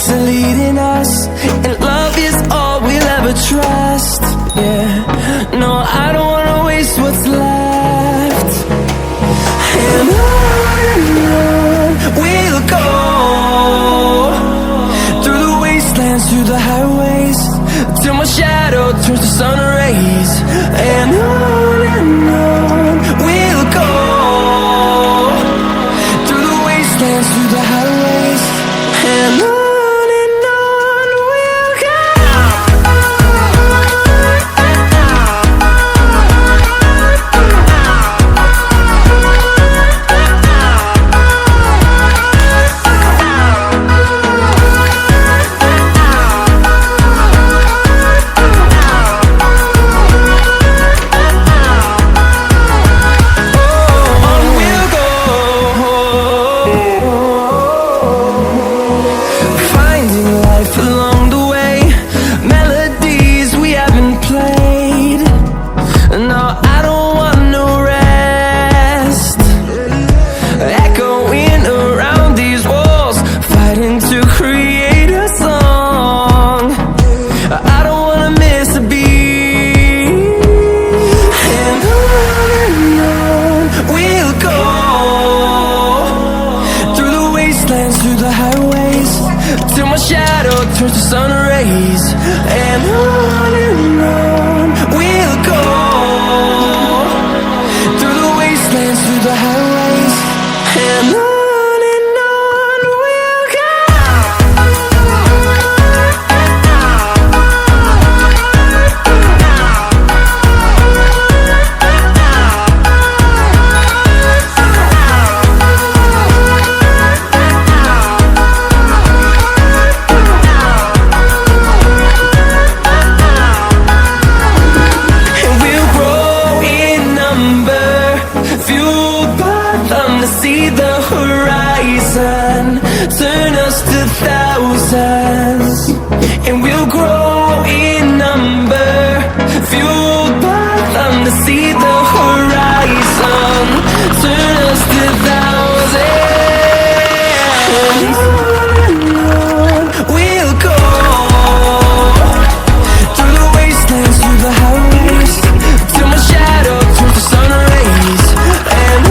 chasing leading us, and love is all we'll ever trust. Yeah, no, I don't wanna waste what's left. And on we'll go, through the wastelands, through the highways, till my shadow turns to sun rays. And on we'll go, through the wastelands, through the highways, and on we'll go. Through the highways, till my shadow turns to sun rays. And on we'll go, through the wastelands, through the highways, and on we'll go. See the horizon, turn us to thousands, and we'll grow in number, fueled by them to see the horizon, turn us to thousands. We'll go, through the wastelands, through the highways, till my shadow turns to sun rays. And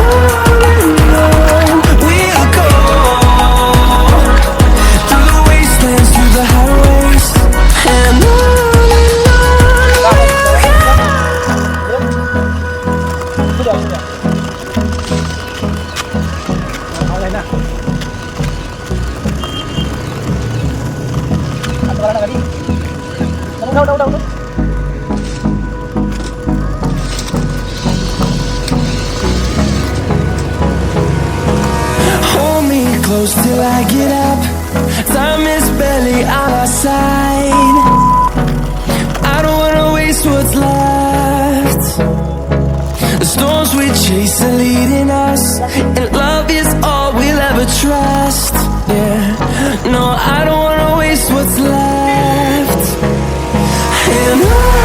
đâu. Hold me close till I get up. Time is barely on our side. I don't wanna waste what's left. The storms we chase are leading us, and love is all we'll ever trust. Yeah, no, I don't wanna waste what's left. And on